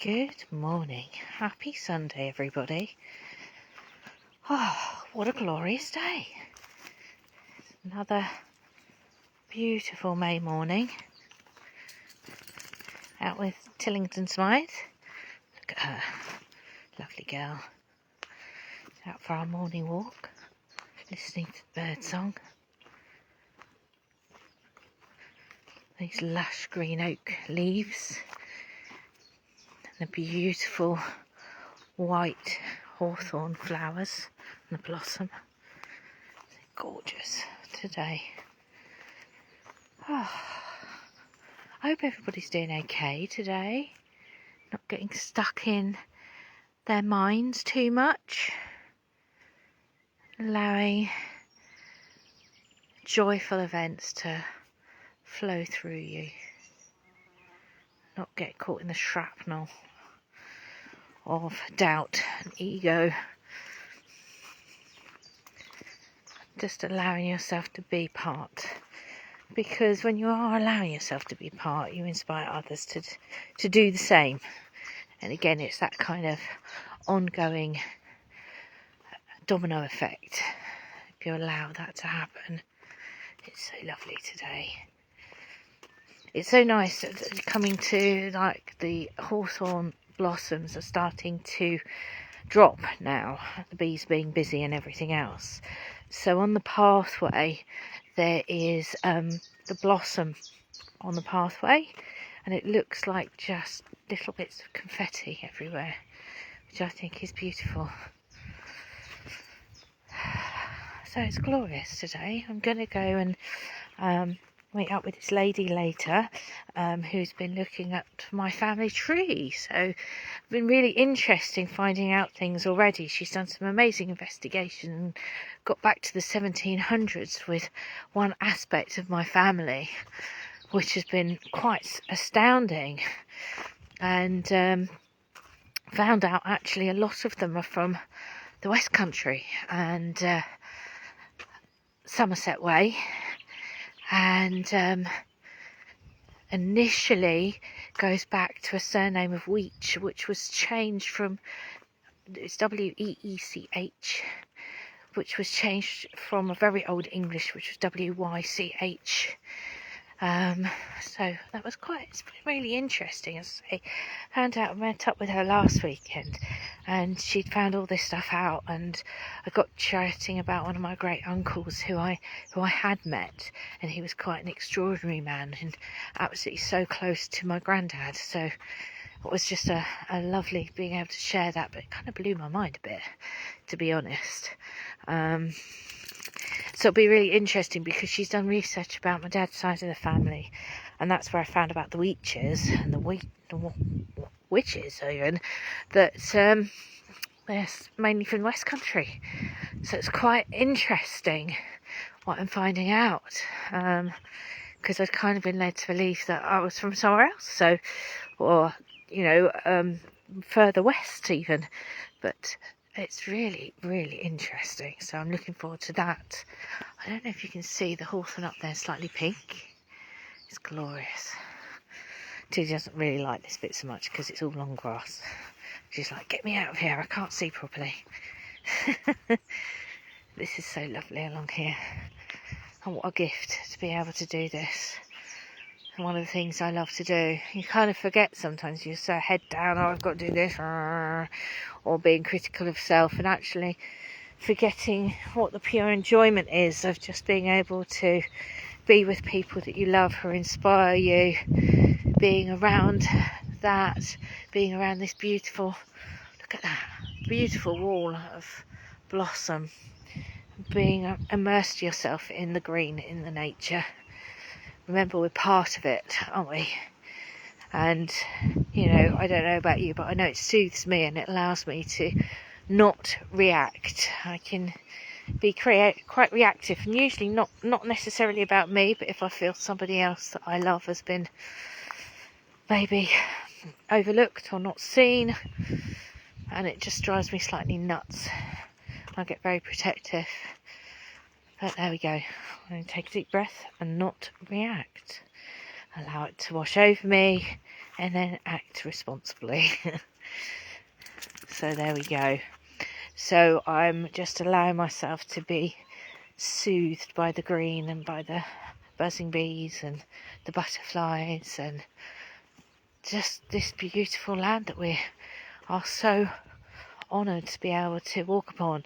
Good morning. Happy Sunday, everybody. Oh, what a glorious day. Another beautiful May morning. Out with Tillington Smythe. Look at her. Lovely girl. Out for our morning walk. Listening to the bird song. These lush green oak leaves. And the beautiful white hawthorn flowers and the blossom. They're gorgeous today. Oh, I hope everybody's doing okay today. Not getting stuck in their minds too much. Allowing joyful events to flow through you. Not get caught in the shrapnel of doubt and ego. Just allowing yourself to be part. Because when you are allowing yourself to be part, you inspire others to do the same. And again, it's that kind of ongoing domino effect. If you allow that to happen, it's so lovely today. It's so nice coming to, like, the hawthorn blossoms are starting to drop now, the bees being busy and everything else. So on the pathway there is the blossom on the pathway, and it looks like just little bits of confetti everywhere, which I think is beautiful. So it's glorious today. I'm going to go and meet up with this lady later, who's been looking at my family tree. So it's been really interesting finding out things already. She's done some amazing investigation and got back to the 1700s with one aspect of my family, which has been quite astounding. And found out actually a lot of them are from the West Country and Somerset Way. And initially goes back to a surname of Weech, which was changed from, it's W-E-E-C-H, which was changed from a very old English, which was W-Y-C-H. So that was it's been really interesting. As I found out, I met up with her last weekend and she'd found all this stuff out, and I got chatting about one of my great uncles who I had met, and he was quite an extraordinary man and absolutely so close to my granddad. So it was just a lovely being able to share that, but it kind of blew my mind a bit, to be honest. So it'll be really interesting because she's done research about my dad's side of the family, and that's where I found about the Weeches and the witches even, that they're mainly from the West Country. So it's quite interesting what I'm finding out, because I'd kind of been led to believe that I was from somewhere else, so, or further west even, but it's really, really interesting. So I'm looking forward to that. I don't know if you can see the hawthorn up there, slightly pink. It's glorious. Tilly doesn't really like this bit so much because it's all long grass. She's like, get me out of here, I can't see properly. This is so lovely along here. And what a gift to be able to do this. And one of the things I love to do, you kind of forget sometimes, you're so head down, oh, I've got to do this, or being critical of self, and actually forgetting what the pure enjoyment is of just being able to be with people that you love, who inspire you, being around that, being around this beautiful, look at that, beautiful wall of blossom, being immersed yourself in the green, in the nature. Remember, we're part of it, aren't we? And, you know, I don't know about you, but I know it soothes me and it allows me to not react. I can be quite reactive, and usually not necessarily about me, but if I feel somebody else that I love has been maybe overlooked or not seen, and it just drives me slightly nuts. I get very protective. But there we go. I'm going to take a deep breath and not react. allow it to wash over me, and then act responsibly. So there we go. So I'm just allowing myself to be soothed by the green and by the buzzing bees and the butterflies and just this beautiful land that we are so honoured to be able to walk upon.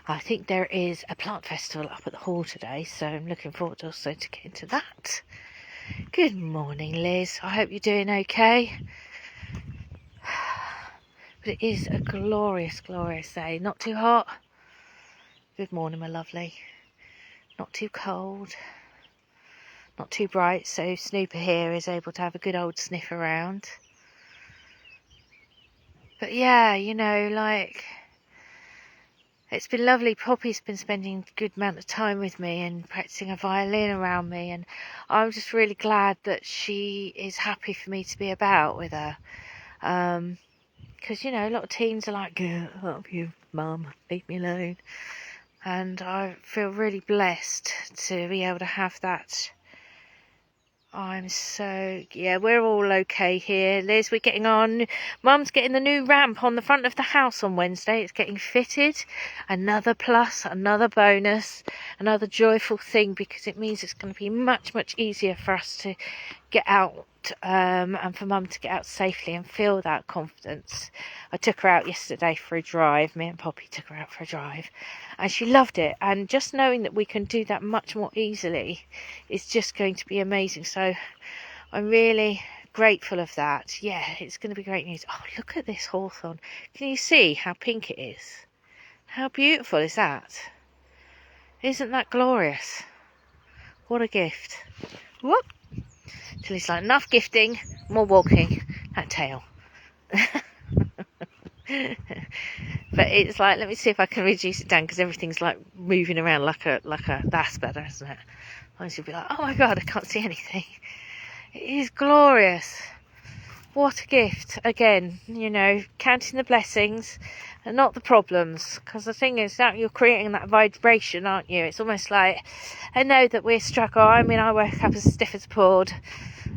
I think there is a plant festival up at the hall today, so I'm looking forward also to getting to that. Good morning, Liz. I hope you're doing okay. But it is a glorious, glorious day. Not too hot. Good morning, my lovely. Not too cold. Not too bright, so Snooper here is able to have a good old sniff around. But yeah, you know, like, it's been lovely. Poppy's been spending a good amount of time with me and practicing a violin around me, and I'm just really glad that she is happy for me to be about with her. Because, you know, a lot of teens are like, get up you, mum, leave me alone. And I feel really blessed to be able to have that. Yeah, we're all okay here, Liz. We're getting on. Mum's getting the new ramp on the front of the house on Wednesday. It's getting fitted. Another plus, another bonus, another joyful thing, because it means it's going to be much, much easier for us to get out and for Mum to get out safely and feel that confidence. I took her out yesterday for a drive. Me and Poppy took her out for a drive, and she loved it. And just knowing that we can do that much more easily is just going to be amazing. So I'm really grateful of that. Yeah, it's going to be great news. Oh, look at this hawthorn. Can you see how pink it is? How beautiful is that? Isn't that glorious? What a gift. Whoop. Till it's like, enough gifting, more walking. That tail. But it's like, let me see if I can reduce it down, because everything's like moving around like a, that's better, isn't it? I should be like, oh my god, I can't see anything. It is glorious. What a gift. Again, you know, counting the blessings and not the problems, because the thing is that you're creating that vibration, aren't you? It's almost like, I know that we struggle. I mean, I woke up as stiff as a board,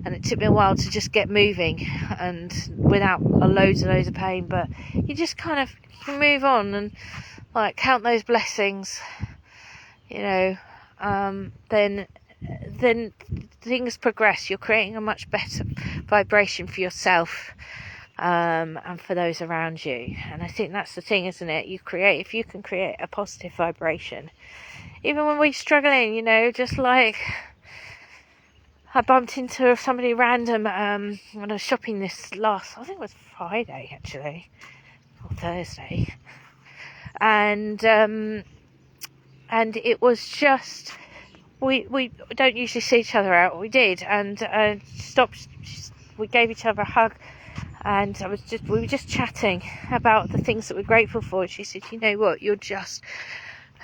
and it took me a while to just get moving and without loads of pain, but you just kind of move on and like count those blessings, you know. Then things progress. You're creating a much better vibration for yourself and for those around you. And I think that's the thing, isn't it? If you can create a positive vibration, even when we're struggling, you know, just like I bumped into somebody random when I was shopping I think it was Friday actually, or Thursday, and it was just, we don't usually see each other out. We did, and stopped. We gave each other a hug, and we were just chatting about the things that we're grateful for. She said, "You know what? You're just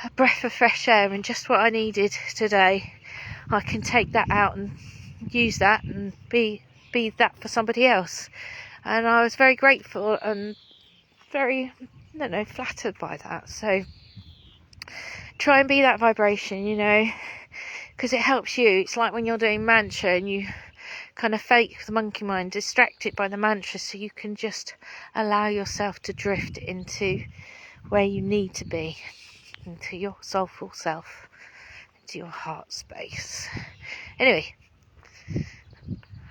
a breath of fresh air, and just what I needed today. I can take that out and use that and be that for somebody else." And I was very grateful and very, I don't know, flattered by that. So try and be that vibration, you know, because it helps you. It's like when you're doing mantra and you kind of fake the monkey mind, distract it by the mantra, so you can just allow yourself to drift into where you need to be, into your soulful self, into your heart space. Anyway,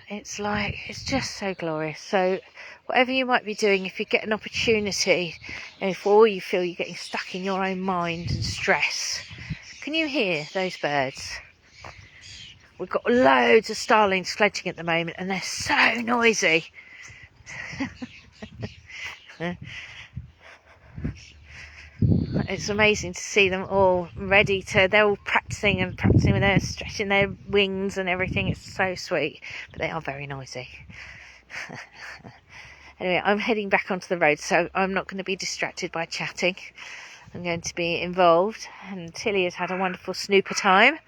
it's just so glorious. So whatever you might be doing, if you get an opportunity, and if all you feel you're getting stuck in your own mind and stress, can you hear those birds? We've got loads of starlings fledging at the moment, and they're so noisy. It's amazing to see them all they're all practicing with their stretching their wings and everything. It's so sweet, but they are very noisy. Anyway, I'm heading back onto the road, so I'm not going to be distracted by chatting. I'm going to be involved, and Tilly has had a wonderful snooper time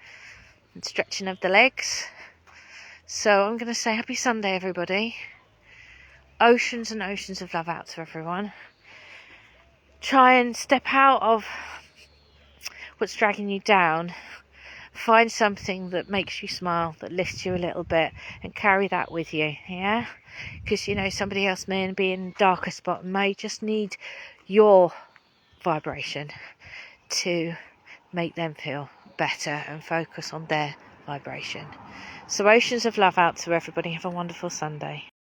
and stretching of the legs. So I'm going to say happy Sunday, everybody. Oceans and oceans of love out to everyone. Try and step out of what's dragging you down, Find something that makes you smile, that lifts you a little bit, and carry that with you, yeah? Because, you know, somebody else may be in a darker spot and may just need your vibration to make them feel better and focus on their vibration. So oceans of love out to everybody. Have a wonderful Sunday.